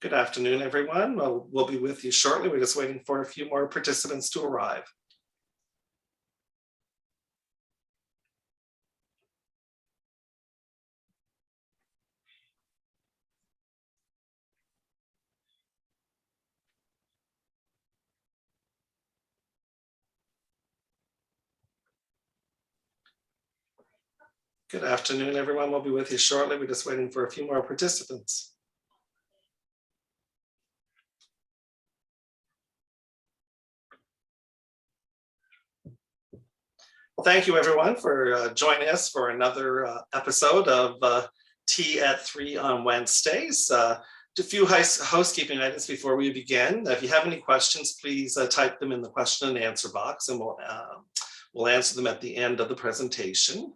Good afternoon, everyone. We'll be with you shortly. We're just waiting for a few more participants to arrive. Good afternoon, everyone. We'll be with you shortly. We're just waiting for a few more participants. Well, thank you, everyone, for joining us for another episode of Tea at 3 on Wednesdays. A few housekeeping items before we begin. If you have any questions, please type them in the question and answer box, and we'll answer them at the end of the presentation.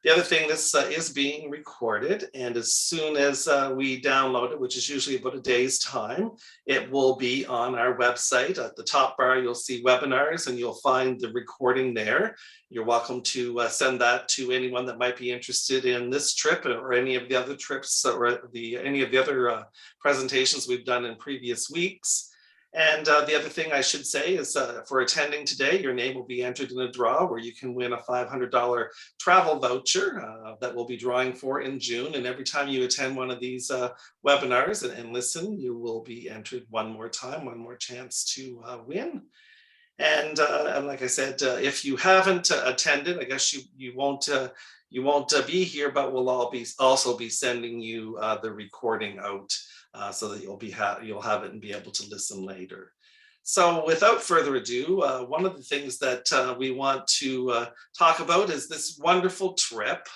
The other thing, this is being recorded, and as soon as we download it, which is usually about a day's time, it will be on our website. At the top bar, you'll see webinars, and you'll find the recording there. You're welcome to send that to anyone that might be interested in this trip or any of the other trips or any of the other presentations we've done in previous weeks. And the other thing I should say is for attending today, your name will be entered in a draw where you can win a $500 travel voucher that we'll be drawing for in June. And every time you attend one of these webinars and listen, you will be entered one more time, one more chance to win. And like I said, if you haven't attended, I guess you won't be here, but we'll also be sending you the recording out. So that you'll have it and be able to listen later. So without further ado, one of the things that we want to talk about is this wonderful trip,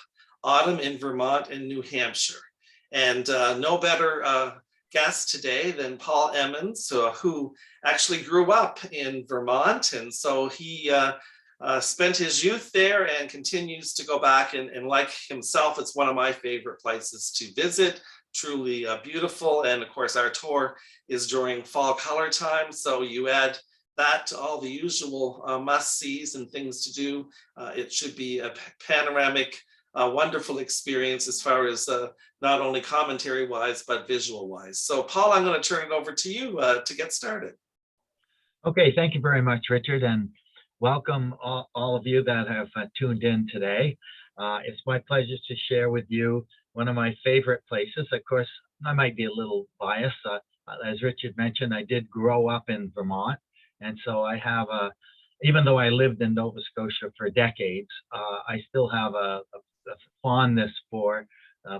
Autumn in Vermont and New Hampshire. And no better guest today than Paul Emmons, who actually grew up in Vermont. And so he spent his youth there and continues to go back. And like himself, it's one of my favorite places to visit. Truly beautiful. And of course, our tour is during fall color time. So you add that to all the usual must-sees and things to do. It should be a panoramic, wonderful experience as far as not only commentary-wise, but visual-wise. So Paul, I'm going to turn it over to you to get started. Okay, thank you very much, Richard, and welcome all of you that have tuned in today. It's my pleasure to share with you one of my favorite places. Of course, I might be a little biased. As Richard mentioned, I did grow up in Vermont. And so I have even though I lived in Nova Scotia for decades, I still have a fondness for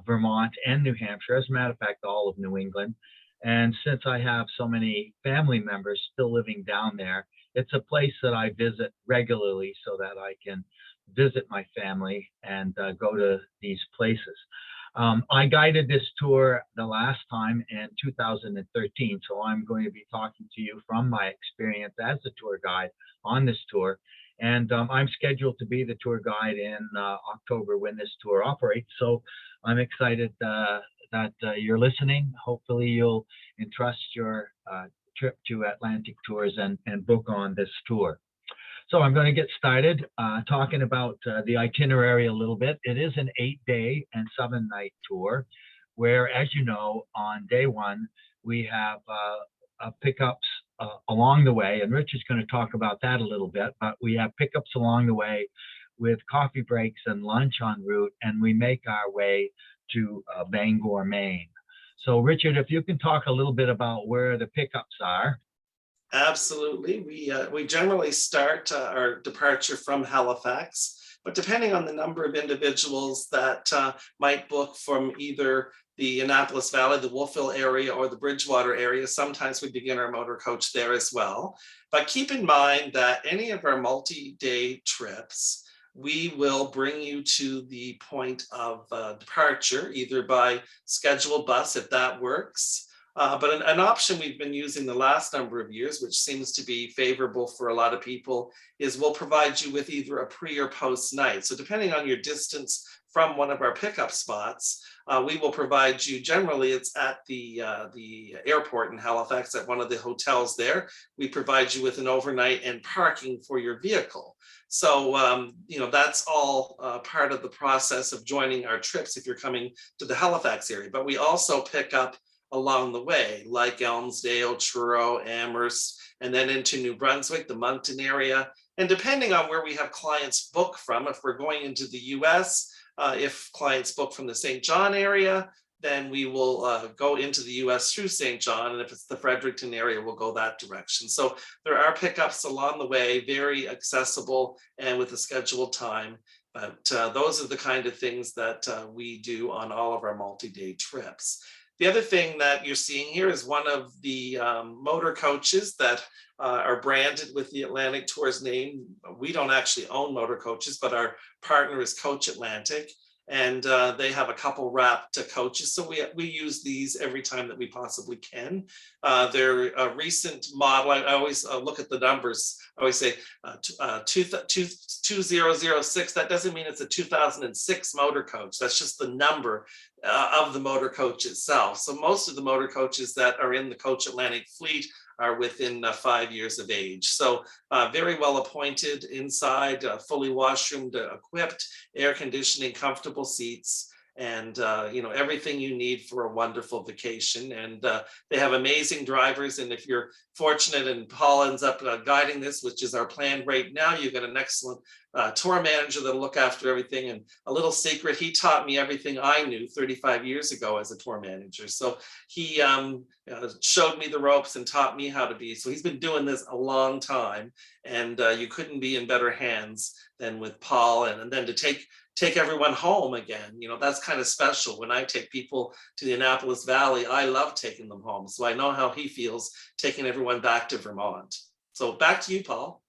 Vermont and New Hampshire. As a matter of fact, all of New England. And since I have so many family members still living down there, it's a place that I visit regularly so that I can visit my family and go to these places. I guided this tour the last time in 2013, so I'm going to be talking to you from my experience as a tour guide on this tour. And I'm scheduled to be the tour guide in October when this tour operates. So I'm excited that you're listening. Hopefully you'll entrust your trip to Atlantic Tours and book on this tour. So I'm going to get started talking about the itinerary a little bit. It is an 8-day and 7-night tour where, as you know, on day one, we have pickups along the way. And Richard's going to talk about that a little bit, but we have pickups along the way with coffee breaks and lunch en route, and we make our way to Bangor, Maine. So Richard, if you can talk a little bit about where the pickups are. Absolutely. We generally start our departure from Halifax, but depending on the number of individuals that might book from either the Annapolis Valley, the Wolfville area, or the Bridgewater area, sometimes we begin our motor coach there as well. But keep in mind that any of our multi-day trips, we will bring you to the point of departure, either by scheduled bus, if that works. But an option we've been using the last number of years, which seems to be favorable for a lot of people, is we'll provide you with either a pre or post night. So depending on your distance from one of our pickup spots, we will provide you, generally it's at the airport in Halifax at one of the hotels there. We provide you with an overnight and parking for your vehicle. So, that's all part of the process of joining our trips if you're coming to the Halifax area. But we also pick up along the way, like Elmsdale, Truro, Amherst, and then into New Brunswick, the Moncton area. And depending on where we have clients book from, if we're going into the US, if clients book from the St. John area, then we will go into the US through St. John. And if it's the Fredericton area, we'll go that direction. So there are pickups along the way, very accessible and with a scheduled time. But those are the kind of things that we do on all of our multi-day trips. The other thing that you're seeing here is one of the motor coaches that are branded with the Atlantic Tours name. We don't actually own motor coaches, but our partner is Coach Atlantic. And they have a couple wrapped coaches. So we use these every time that we possibly can. They're a recent model. I always look at the numbers. I always say 2006. That doesn't mean it's a 2006 motor coach. That's just the number of the motor coach itself. So most of the motor coaches that are in the Coach Atlantic fleet are within 5 years of age. So very well appointed inside, fully washroomed, equipped, air conditioning, comfortable seats, and everything you need for a wonderful vacation. And they have amazing drivers. And if you're fortunate and Paul ends up guiding this, which is our plan right now, you've got an excellent tour manager that'll look after everything. And a little secret, he taught me everything I knew 35 years ago as a tour manager. So he showed me the ropes and taught me how to be. So he's been doing this a long time, and you couldn't be in better hands than with Paul. And then to take everyone home again, that's kind of special. When I take people to the Annapolis Valley, I love taking them home. So I know how he feels taking everyone back to Vermont. So back to you, Paul.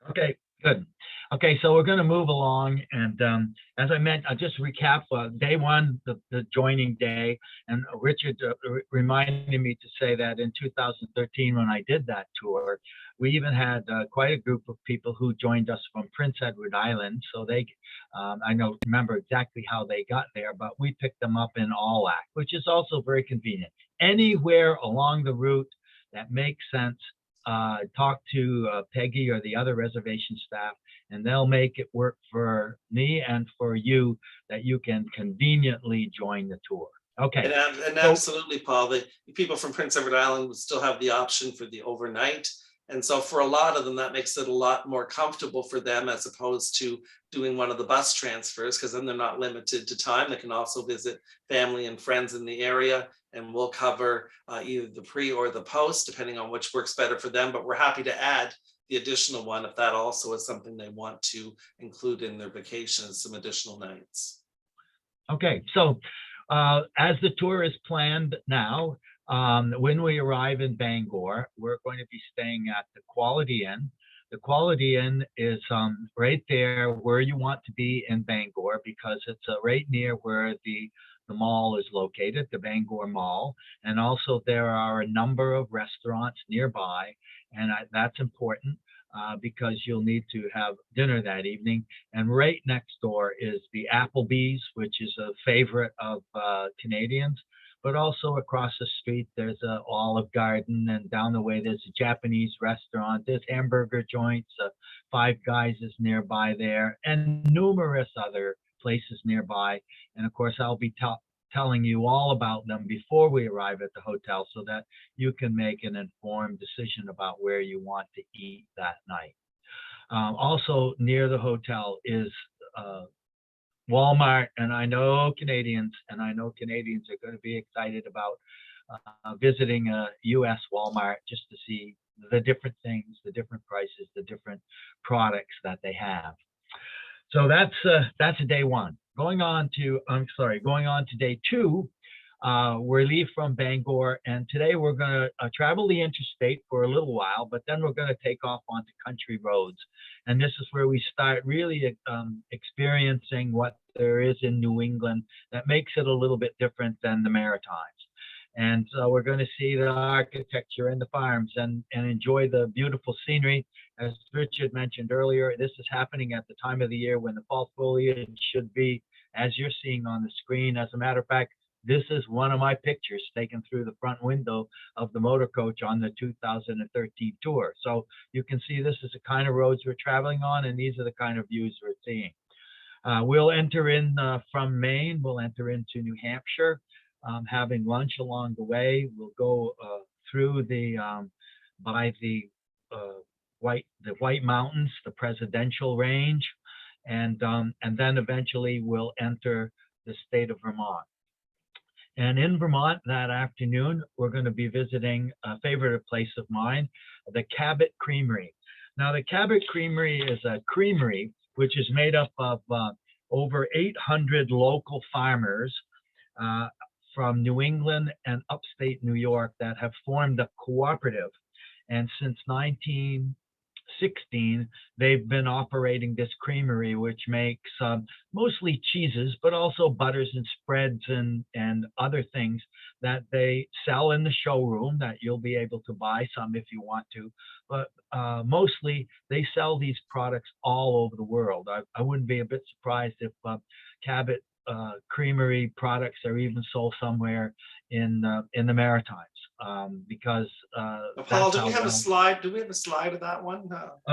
Okay, good. Okay, so we're going to move along. And as I meant, I'll just recap day one, the joining day. And Richard reminded me to say that in 2013, when I did that tour, we even had quite a group of people who joined us from Prince Edward Island. So they, I don't remember exactly how they got there, but we picked them up in Allac, which is also very convenient. Anywhere along the route that makes sense, talk to Peggy or the other reservation staff, and they'll make it work for me and for you that you can conveniently join the tour. Okay. And absolutely, Paul, the people from Prince Edward Island would still have the option for the overnight. And so for a lot of them, that makes it a lot more comfortable for them as opposed to doing one of the bus transfers, because then they're not limited to time. They can also visit family and friends in the area, and we'll cover either the pre or the post, depending on which works better for them. But we're happy to add the additional one if that also is something they want to include in their vacation, some additional nights. Okay, so as the tour is planned now, when we arrive in Bangor, we're going to be staying at the Quality Inn. The Quality Inn is right there where you want to be in Bangor, because it's right near where the mall is located, the Bangor Mall. And also there are a number of restaurants nearby, and that's important because you'll need to have dinner that evening. And right next door is the Applebee's, which is a favorite of Canadians. But also across the street, there's a Olive Garden, and down the way, there's a Japanese restaurant. There's hamburger joints. Five Guys is nearby there, and numerous other places nearby. And of course, I'll be telling you all about them before we arrive at the hotel, so that you can make an informed decision about where you want to eat that night. Also near the hotel is Walmart, and I know Canadians are going to be excited about visiting a U.S. Walmart just to see the different things, the different prices, the different products that they have. So that's day one. Going on to day two, we leave from Bangor, and today we're going to travel the interstate for a little while, but then we're going to take off onto country roads. And this is where we start really experiencing what there is in New England that makes it a little bit different than the Maritimes. And so we're going to see the architecture and the farms and enjoy the beautiful scenery. As Richard mentioned earlier, this is happening at the time of the year when the fall foliage should be, as you're seeing on the screen. As a matter of fact, this is one of my pictures taken through the front window of the motor coach on the 2013 tour. So you can see this is the kind of roads we're traveling on, and these are the kind of views we're seeing. We'll enter in from Maine, we'll enter into New Hampshire. having lunch along the way. We'll go through by the White Mountains, the Presidential Range, and then eventually we'll enter the state of Vermont. And in Vermont that afternoon, we're going to be visiting a favorite place of mine, the Cabot Creamery. Now, the Cabot Creamery is a creamery which is made up of over 800 local farmers from New England and upstate New York that have formed a cooperative. And since 1916, they've been operating this creamery, which makes mostly cheeses, but also butters and spreads and other things that they sell in the showroom that you'll be able to buy some if you want to. But mostly they sell these products all over the world. I wouldn't be a bit surprised if Cabot Creamery products are even sold somewhere in the Maritimes. Because Paul, do we have a slide? Do we have a slide of that one?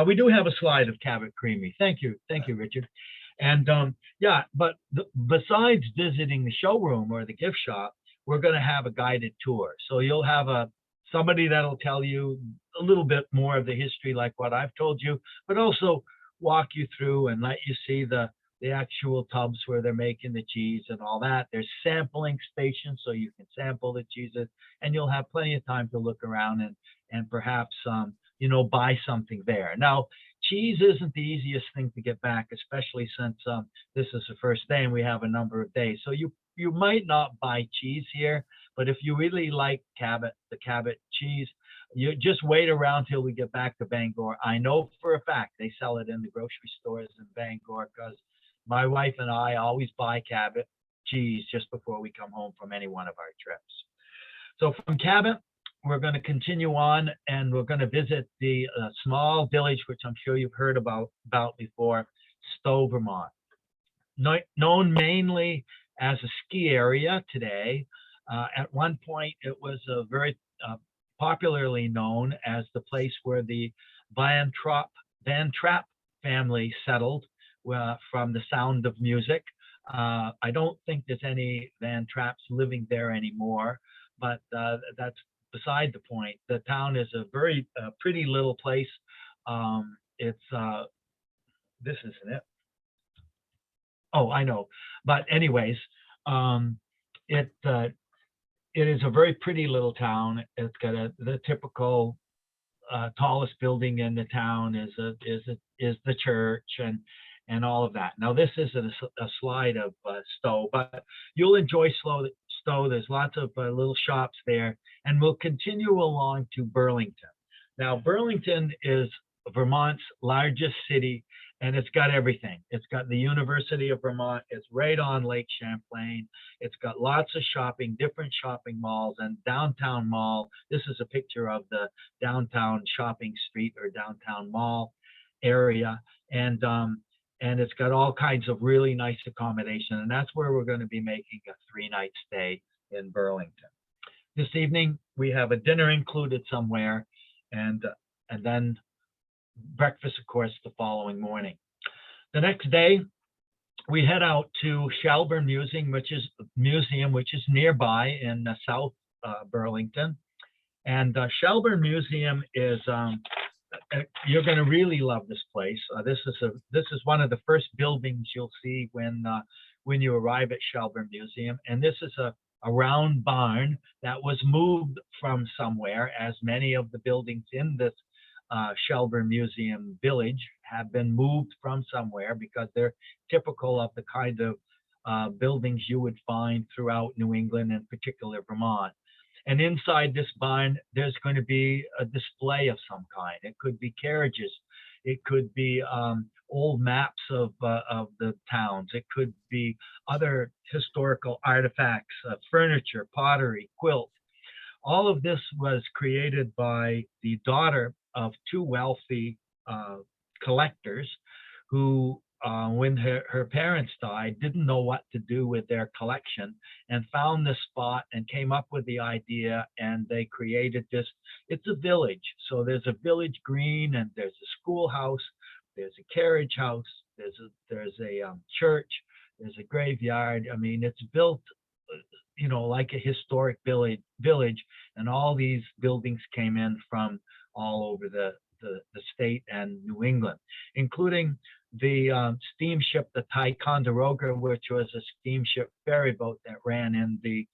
We do have a slide of Cabot Creamery. Thank you, Richard. And yeah, but besides visiting the showroom or the gift shop, we're going to have a guided tour. So you'll have somebody that'll tell you a little bit more of the history, like what I've told you, but also walk you through and let you see the actual tubs where they're making the cheese and all that. There's sampling stations so you can sample the cheeses, and you'll have plenty of time to look around and perhaps buy something there. Now, cheese isn't the easiest thing to get back, especially since this is the first day and we have a number of days. So you might not buy cheese here, but if you really like the Cabot cheese, you just wait around till we get back to Bangor. I know for a fact they sell it in the grocery stores in Bangor because my wife and I always buy Cabot cheese just before we come home from any one of our trips. So from Cabot, we're going to continue on and we're going to visit the small village, which I'm sure you've heard about before, Stowe, Vermont. Known mainly as a ski area today. At one point, it was a very popularly known as the place where the Van Trapp family settled from The Sound of Music. I don't think there's any Van Trapps living there anymore, but that's beside the point. The town is a very pretty little place. This isn't it. Oh, I know. But anyways, it is a very pretty little town. It's got the typical tallest building in the town is the church and all of that. Now, this isn't a slide of Stowe, but you'll enjoy Stowe. There's lots of little shops there, and we'll continue along to Burlington. Now, Burlington is Vermont's largest city, and it's got everything. It's got the University of Vermont. It's right on Lake Champlain. It's got lots of shopping, different shopping malls, and downtown mall. This is a picture of the downtown shopping street or downtown mall area. And it's got all kinds of really nice accommodation. And that's where we're going to be making a 3-night stay in Burlington. This evening, we have a dinner included somewhere, and then breakfast, of course, the following morning. The next day, we head out to Shelburne Museum, which is nearby in South Burlington. And Shelburne Museum is you're going to really love this place. This is one of the first buildings you'll see when you arrive at Shelburne Museum, and this is a round barn that was moved from somewhere, as many of the buildings in this Shelburne Museum village have been moved from somewhere because they're typical of the kind of buildings you would find throughout New England, and particularly Vermont. And inside this barn, there's going to be a display of some kind. It could be carriages. It could be old maps of the towns. It could be other historical artifacts, furniture, pottery, quilt. All of this was created by the daughter of two wealthy collectors who, when her parents died, didn't know what to do with their collection and found this spot and came up with the idea, and they created this. It's a village. So there's a village green, and there's a schoolhouse, there's a carriage house, there's a church, there's a graveyard. I mean, it's built like a historic village, and all these buildings came in from all over the state and New England, including the steamship, the Ticonderoga, which was a steamship ferry boat that ran in the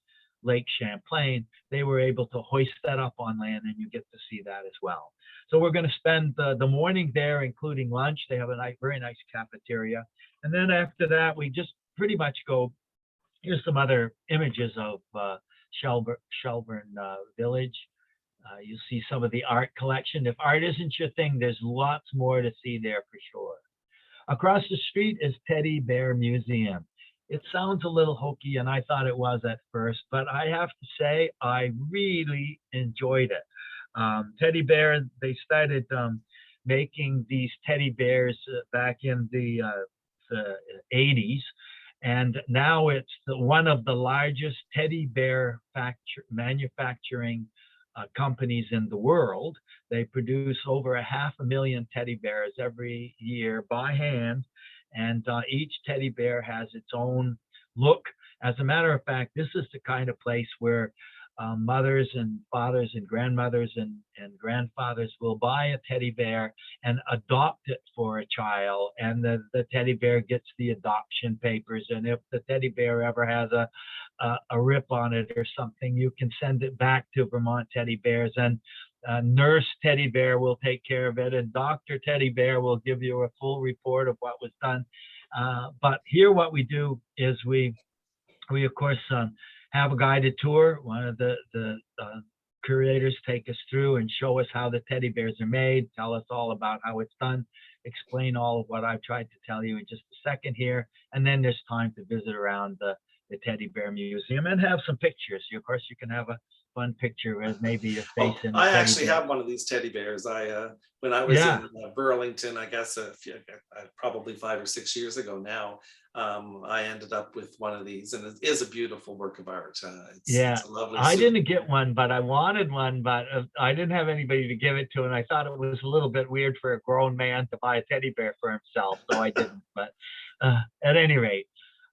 Lake Champlain. They were able to hoist that up on land, and you get to see that as well. So we're going to spend the morning there, including lunch. They have a very nice cafeteria. And then after that, we just pretty much go. Here's some other images of Shelburne Village. You'll see some of the art collection. If art isn't your thing, there's lots more to see there for sure. Across the street is Teddy Bear Museum. It sounds a little hokey, and I thought it was at first, but I have to say I really enjoyed it. Teddy Bear, they started making these teddy bears back in the 80s, and now it's one of the largest teddy bear manufacturing companies in the world. They produce over 500,000 teddy bears every year by hand, and each teddy bear has its own look. As a matter of fact, this is the kind of place where mothers and fathers and grandmothers and grandfathers will buy a teddy bear and adopt it for a child, and the teddy bear gets the adoption papers, and if the teddy bear ever has a rip on it or something, you can send it back to Vermont Teddy Bears, and Nurse Teddy Bear will take care of it, and Dr. Teddy Bear will give you a full report of what was done. But here what we do is we of course have a guided tour. One of the curators take us through and show us how the teddy bears are made, tell us all about how it's done, explain all of what I've tried to tell you in just a second here, and then there's time to visit around the Teddy Bear Museum and have some pictures. Of course, you can have a fun picture with maybe your face in. I actually have one of these teddy bears. When I was in Burlington, I guess probably 5 or 6 years ago now, I ended up with one of these, and it is a beautiful work of art. It's a lovely I didn't get one, but I wanted one, but I didn't have anybody to give it to, and I thought it was a little bit weird for a grown man to buy a teddy bear for himself, so I didn't. But at any rate,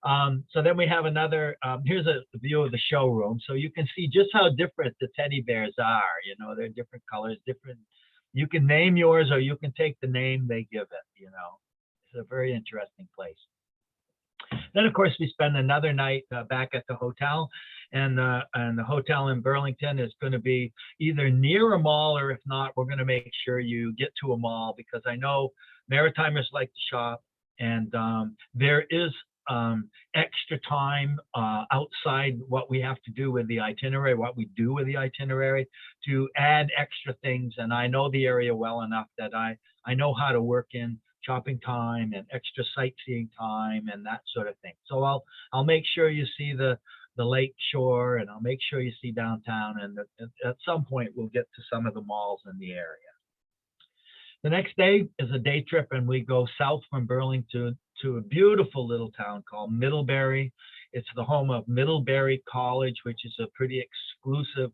so then we have another, here's a view of the showroom. So you can see just how different the teddy bears are. They're different colors, different. You can name yours, or you can take the name they give it. It's a very interesting place. Then, of course, we spend another night back at the hotel, and the hotel in Burlington is going to be either near a mall, or if not, we're going to make sure you get to a mall, because I know Maritimers like to shop, and there is extra time outside what we have to do with the itinerary, what we do with the itinerary, to add extra things. And I know the area well enough that I know how to work in shopping time and extra sightseeing time and that sort of thing. So I'll make sure you see the lake shore, and I'll make sure you see downtown, and at some point we'll get to some of the malls in the area. The next day is a day trip, and we go south from Burlington to a beautiful little town called Middlebury. It's the home of Middlebury College, which is a pretty exclusive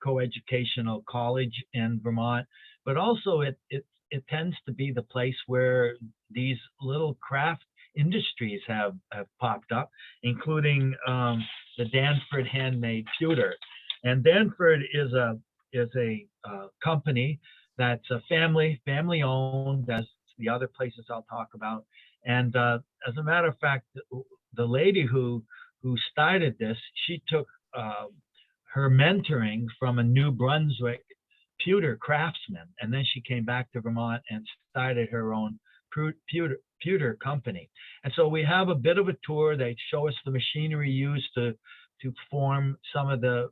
coeducational college in Vermont, but also it tends to be the place where these little craft industries have popped up, including the Danford handmade pewter. And Danford is a company that's a family owned, as the other places I'll talk about. And as a matter of fact, the lady who started this, she took her mentoring from a New Brunswick pewter craftsman, and then she came back to Vermont and started her own pewter company. And so we have a bit of a tour. They show us the machinery used to form some of the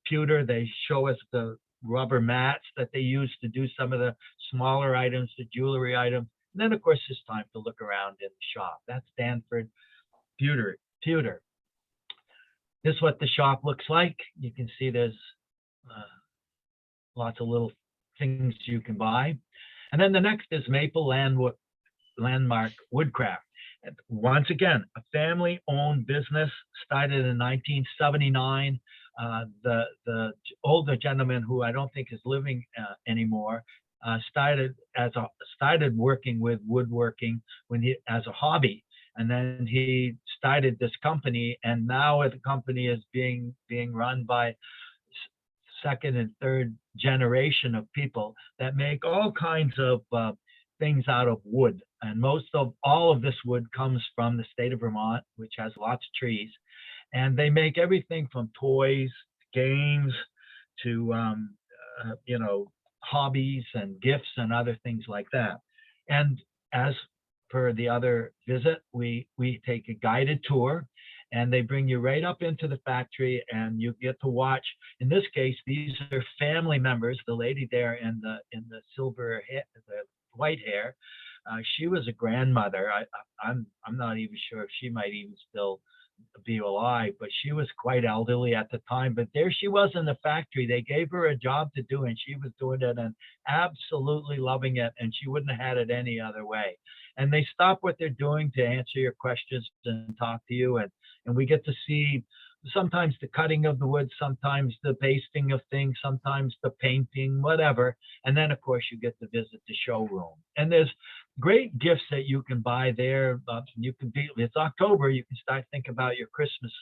pewter. They show us the rubber mats that they use to do some of the smaller items, the jewelry items. And then, of course, it's time to look around in the shop. That's Danford Pewter. This is what the shop looks like. You can see there's lots of little things you can buy. And then the next is Maple Landmark Woodcraft. And once again, a family-owned business, started in 1979. The older gentleman, who I don't think is living anymore, started working with woodworking as a hobby, And then he started this company, and now the company is being run by second and third generation of people that make all kinds of things out of wood. And most of all of this wood comes from the state of Vermont, which has lots of trees. And they make everything from toys, games, to hobbies and gifts and other things like that. And as per the other visit, we take a guided tour, and they bring you right up into the factory, and you get to watch. In this case, these are family members. The lady there in the silver hair, the white hair, she was a grandmother. I'm not even sure if she might even still be alive, but she was quite elderly at the time. But there she was in the factory. They gave her a job to do, and she was doing it and absolutely loving it, and she wouldn't have had it any other way. And they stop what they're doing to answer your questions and talk to you, and we get to see sometimes the cutting of the wood, sometimes the pasting of things, sometimes the painting, whatever. And then, of course, you get to visit the showroom. And there's great gifts that you can buy there. It's October, you can start thinking about your Christmas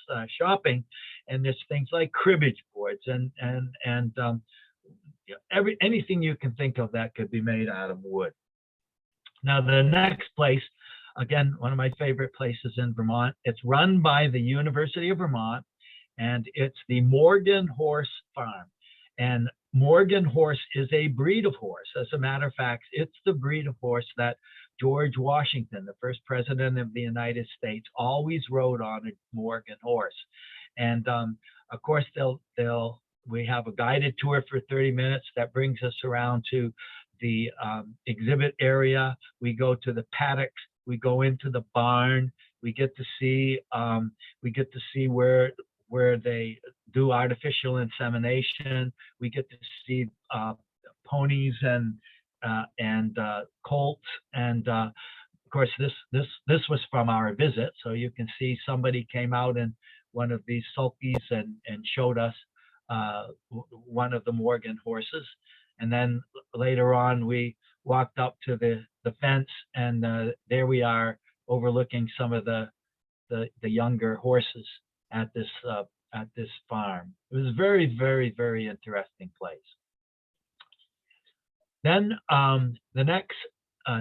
shopping. And there's things like cribbage boards and anything you can think of that could be made out of wood. Now, the next place, again, one of my favorite places in Vermont, it's run by the University of Vermont, and it's the Morgan Horse Farm. And Morgan horse is a breed of horse. As a matter of fact, it's the breed of horse that George Washington, the first president of the United States, always rode on, a Morgan horse. And of course, we have a guided tour for 30 minutes that brings us around to the exhibit area. We go to the paddocks. We go into the barn. We get to see where they do artificial insemination. We get to see ponies and colts. And of course, this was from our visit, so you can see somebody came out in one of these sulkies and showed us one of the Morgan horses. And then later on, we walked up to the fence, and there we are overlooking some of the younger horses at this farm. It was a very, very, very interesting place. Then the next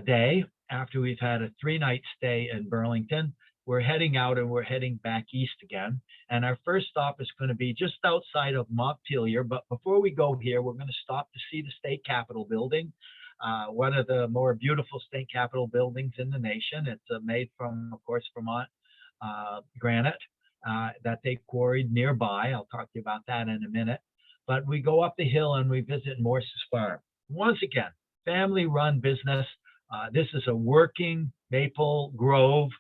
day, after we've had a 3-night stay in Burlington, we're heading out, and we're heading back east again. And our first stop is going to be just outside of Montpelier. But before we go here, we're going to stop to see the state capitol building, one of the more beautiful state capitol buildings in the nation. It's made from, of course, Vermont granite that they quarried nearby. I'll talk to you about that in a minute. But we go up the hill and we visit Morse's farm. Once again, family-run business. This is a working maple grove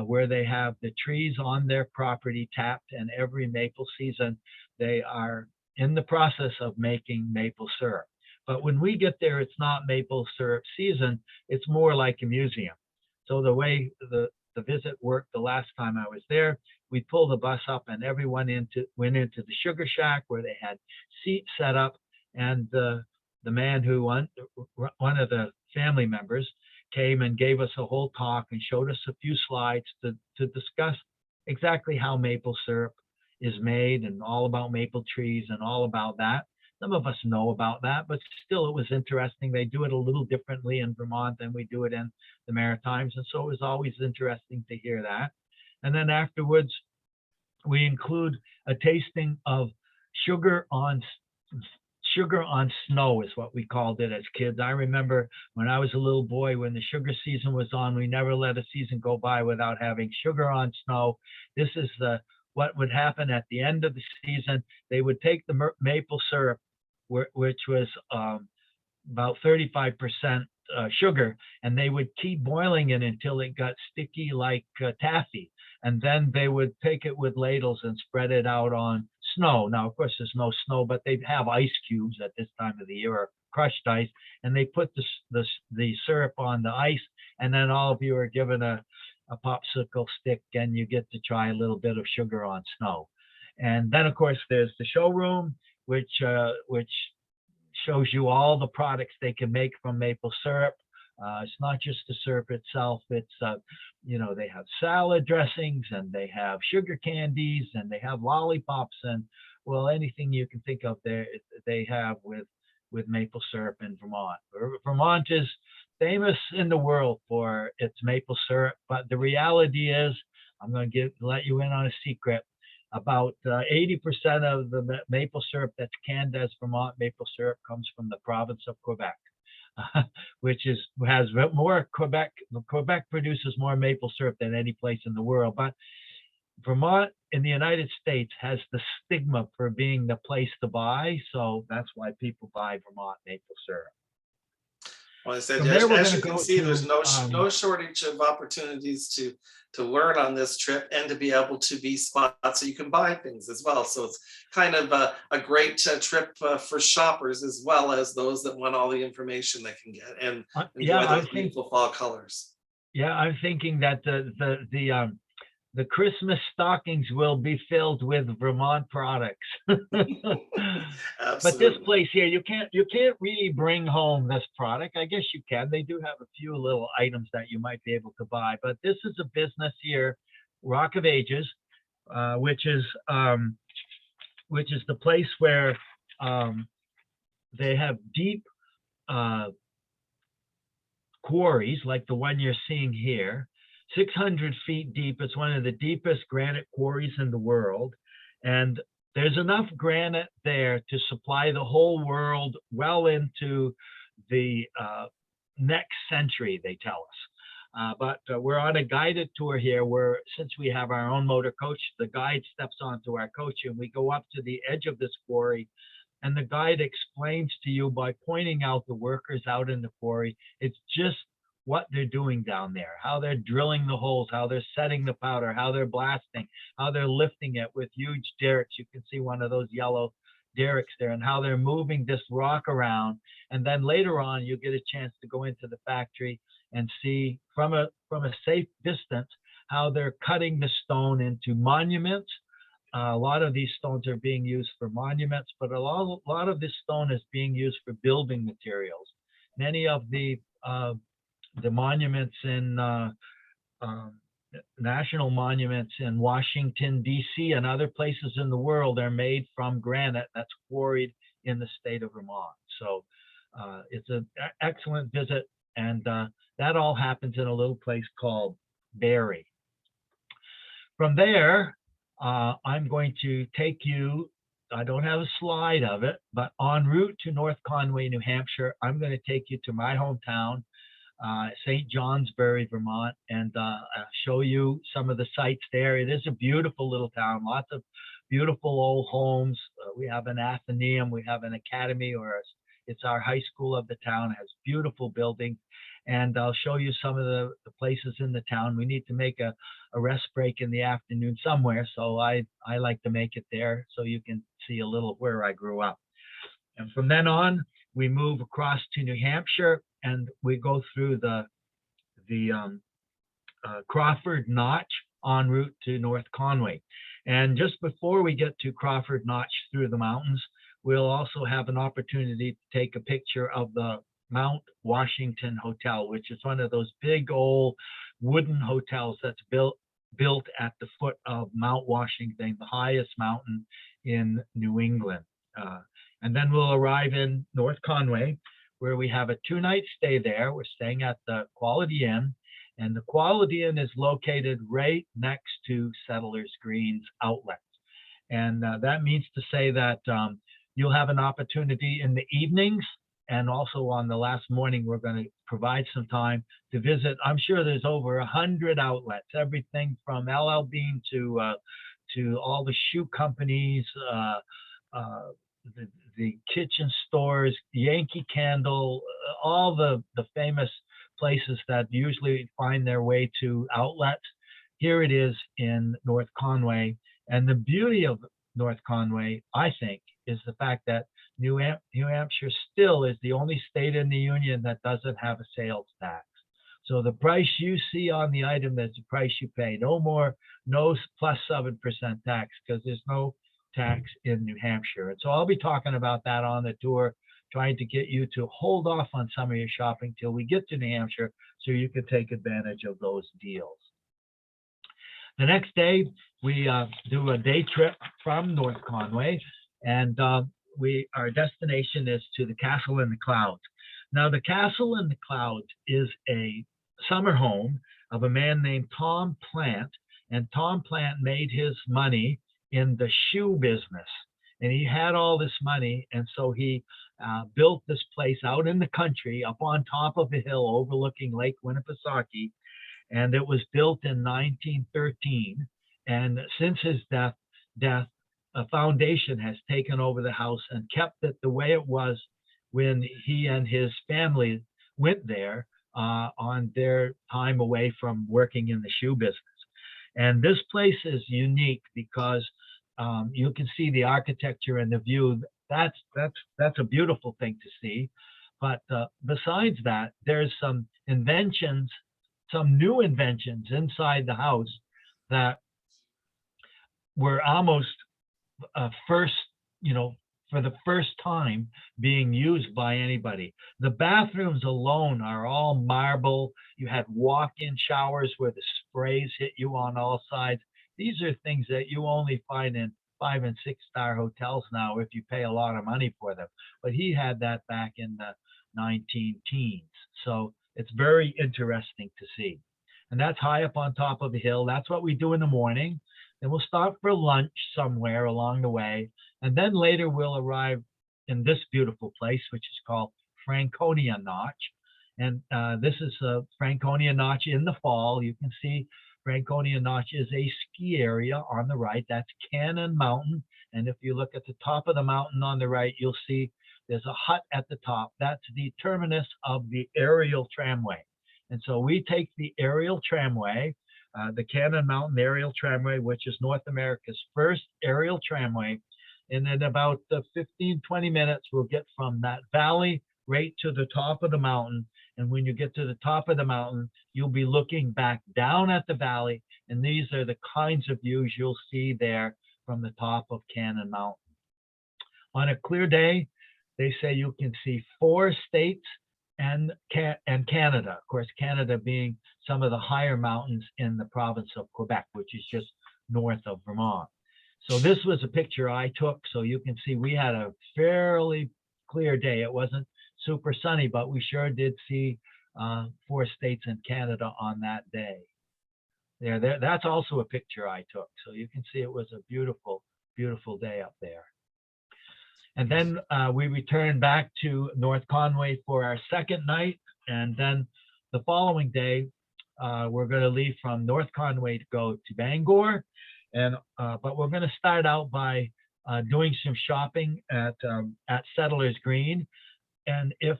where they have the trees on their property tapped, and every maple season they are in the process of making maple syrup. But when we get there, it's not maple syrup season. It's more like a museum. So the way the visit worked the last time I was there, we pulled the bus up, and everyone went into the sugar shack where they had seats set up, and the man who one of the family members came and gave us a whole talk and showed us a few slides to discuss exactly how maple syrup is made and all about maple trees and all about that. Some of us know about that, but still it was interesting. They do it a little differently in Vermont than we do it in the Maritimes. And so it was always interesting to hear that. And then afterwards, we include a tasting of sugar on snow is what we called it as kids. I remember when I was a little boy, when the sugar season was on, we never let a season go by without having sugar on snow. This is what would happen at the end of the season. They would take the maple syrup, which was about 35% sugar, and they would keep boiling it until it got sticky like taffy. And then they would take it with ladles and spread it out on snow. Now, of course, there's no snow, but they'd have ice cubes at this time of the year, or crushed ice, and they put the syrup on the ice, and then all of you are given a popsicle stick, and you get to try a little bit of sugar on snow. And then, of course, there's the showroom, which shows you all the products they can make from maple syrup. It's not just the syrup itself. It's, they have salad dressings and they have sugar candies and they have lollipops and, well, anything you can think of there, they have with maple syrup in Vermont. Vermont is famous in the world for its maple syrup, but the reality is, I'm going to let you in on a secret. About 80% of the maple syrup that's canned as Vermont maple syrup comes from the province of Quebec, which has more Quebec. Quebec produces more maple syrup than any place in the world. But Vermont in the United States has the stigma for being the place to buy, so that's why people buy Vermont maple syrup. Well, I said, From there, we're as going you to can go see, to there's no shortage of opportunities to learn on this trip and to be able to be spots so you can buy things as well. So it's kind of a great trip for shoppers as well as those that want all the information they can get and enjoy those beautiful fall colors. Yeah, I'm thinking that the Christmas stockings will be filled with Vermont products. But this place here, you can't really bring home this product. I guess you can. They do have a few little items that you might be able to buy, but this is a business here, Rock of Ages, which is the place where they have deep quarries like the one you're seeing here. 600 feet deep. It's one of the deepest granite quarries in the world. And there's enough granite there to supply the whole world well into the next century, they tell us. But we're on a guided tour here where, since we have our own motor coach, the guide steps onto our coach and we go up to the edge of this quarry. And the guide explains to you by pointing out the workers out in the quarry. It's just what they're doing down there, how they're drilling the holes, how they're setting the powder, how they're blasting, how they're lifting it with huge derricks. You can see one of those yellow derricks there, and how they're moving this rock around. And then later on, you get a chance to go into the factory and see from a safe distance how they're cutting the stone into monuments. A lot of these stones are being used for monuments, but a lot of this stone is being used for building materials. Many of the monuments in national monuments in Washington, D.C. and other places in the world are made from granite that's quarried in the state of Vermont. So it's an excellent visit, and that all happens in a little place called Barrie. From there, I'm going to take you, I don't have a slide of it, but en route to North Conway, New Hampshire, I'm going to take you to my hometown, St. Johnsbury, Vermont, and show you some of the sights there. It is a beautiful little town, lots of beautiful old homes. We have an Athenaeum, we have an academy, or it's our high school of the town. It has beautiful buildings, and I'll show you some of the places in the town. We need to make a rest break in the afternoon somewhere, so I like to make it there so you can see a little where I grew up. And from then on, we move across to New Hampshire, and we go through the Crawford Notch en route to North Conway. And just before we get to Crawford Notch through the mountains, we'll also have an opportunity to take a picture of the Mount Washington Hotel, which is one of those big old wooden hotels that's built at the foot of Mount Washington, the highest mountain in New England. And then we'll arrive in North Conway, where we have a 2-night stay there. We're staying at the Quality Inn, and the Quality Inn is located right next to Settlers Green's outlet. And that means to say that you'll have an opportunity in the evenings, and also on the last morning, we're going to provide some time to visit. I'm sure there's over 100 outlets, everything from LL Bean to all the shoe companies, the kitchen stores, Yankee Candle, all the famous places that usually find their way to outlets. Here it is in North Conway. And the beauty of North Conway, I think, is the fact that New Hampshire still is the only state in the union that doesn't have a sales tax. So the price you see on the item is the price you pay. No more, no plus 7% tax, because there's no tax in New Hampshire. And so I'll be talking about that on the tour, trying to get you to hold off on some of your shopping till we get to New Hampshire so you can take advantage of those deals. The next day, we do a day trip from North Conway, and our destination is to the Castle in the Clouds. Now, the Castle in the Clouds is a summer home of a man named Tom Plant, and Tom Plant made his money in the shoe business, and he had all this money, and so he built this place out in the country up on top of a hill overlooking Lake Winnipesaukee, and it was built in 1913, and since his death, a foundation has taken over the house and kept it the way it was when he and his family went there on their time away from working in the shoe business. And this place is unique because you can see the architecture and the view. That's a beautiful thing to see. But besides that, there's some inventions, some new inventions inside the house that were almost first, for the first time being used by anybody. The bathrooms alone are all marble. You had walk-in showers where the sprays hit you on all sides. These are things that you only find in 5- and 6-star hotels now if you pay a lot of money for them. But he had that back in the 19-teens. So it's very interesting to see. And that's high up on top of the hill. That's what we do in the morning. Then we'll stop for lunch somewhere along the way. And then later we'll arrive in this beautiful place, which is called Franconia Notch. And this is Franconia Notch in the fall. You can see Franconia Notch is a ski area on the right. That's Cannon Mountain. And if you look at the top of the mountain on the right, you'll see there's a hut at the top. That's the terminus of the aerial tramway. And so we take the aerial tramway, the Cannon Mountain Aerial Tramway, which is North America's first aerial tramway. And in about 15, 20 minutes, we'll get from that valley right to the top of the mountain. And when you get to the top of the mountain, you'll be looking back down at the valley. And these are the kinds of views you'll see there from the top of Cannon Mountain. On a clear day, they say you can see 4 states and Canada. Of course, Canada being some of the higher mountains in the province of Quebec, which is just north of Vermont. So this was a picture I took. So you can see we had a fairly clear day. It wasn't super sunny, but we sure did see 4 states in Canada on that day. There, that's also a picture I took. So you can see it was a beautiful, beautiful day up there. And then we returned back to North Conway for our second night. And then the following day, we're going to leave from North Conway to go to Bangor. And but we're going to start out by doing some shopping at Settlers Green. And if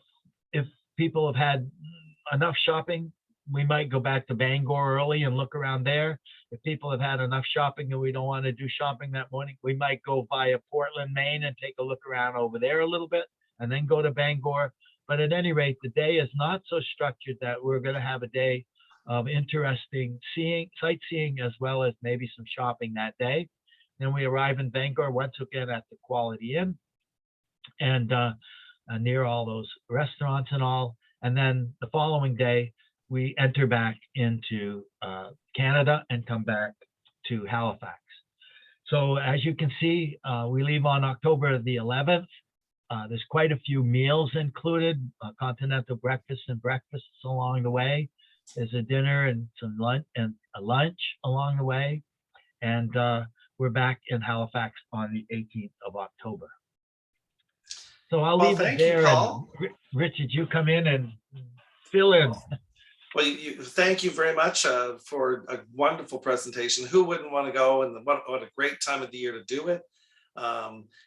people have had enough shopping, we might go back to Bangor early and look around there. If people have had enough shopping and we don't want to do shopping that morning, we might go via Portland, Maine and take a look around over there a little bit and then go to Bangor. But at any rate, the day is not so structured that we're going to have a day of interesting sightseeing as well as maybe some shopping that day. Then we arrive in Bangor once again at the Quality Inn and near all those restaurants and all. And then the following day, we enter back into Canada and come back to Halifax. So as you can see, we leave on October the 11th. There's quite a few meals included, continental breakfast and breakfasts along the way. There's a dinner and some lunch and a lunch along the way. And we're back in Halifax on the 18th of October. So I'll leave it there. Paul. And Richard, you come in and fill in. Well, thank you very much for a wonderful presentation. Who wouldn't want to go? And what a great time of the year to do it.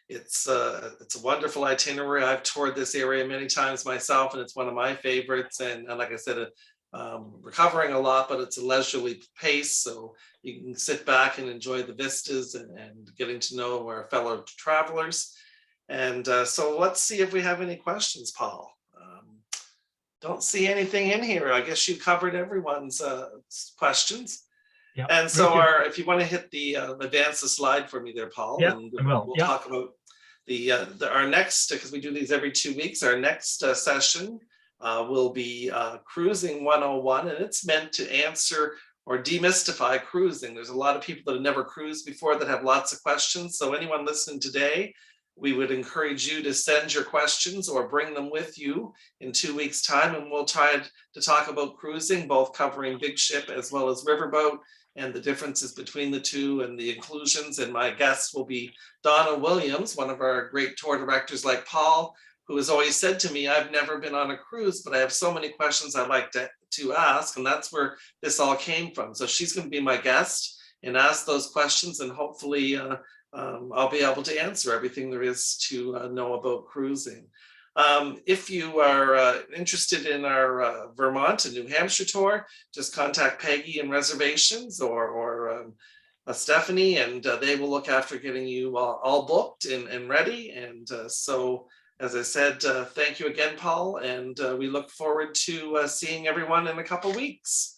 It's a wonderful itinerary. I've toured this area many times myself, and it's one of my favorites. And like I said, we're covering a lot, but it's a leisurely pace, so you can sit back and enjoy the vistas and getting to know our fellow travelers. And so let's see if we have any questions, Paul. Don't see anything in here. I guess you covered everyone's questions. Yep. And so if you want to hit the advance the slide for me there, Paul, yep, and we'll talk about Our next, because we do these every 2 weeks, our next session will be Cruising 101, and it's meant to answer or demystify cruising. There's a lot of people that have never cruised before that have lots of questions. So anyone listening today, we would encourage you to send your questions or bring them with you in 2 weeks' time, and we'll try to talk about cruising, both covering big ship as well as riverboat, and the differences between the two and the inclusions. And my guests will be Donna Williams, one of our great tour directors like Paul, who has always said to me, I've never been on a cruise, but I have so many questions I'd like to ask. And that's where this all came from. So she's going to be my guest and ask those questions, and hopefully I'll be able to answer everything there is to know about cruising. If you are interested in our Vermont and New Hampshire tour, just contact Peggy in reservations or Stephanie, and they will look after getting you all booked and ready. And so, as I said, thank you again, Paul, and we look forward to seeing everyone in a couple weeks.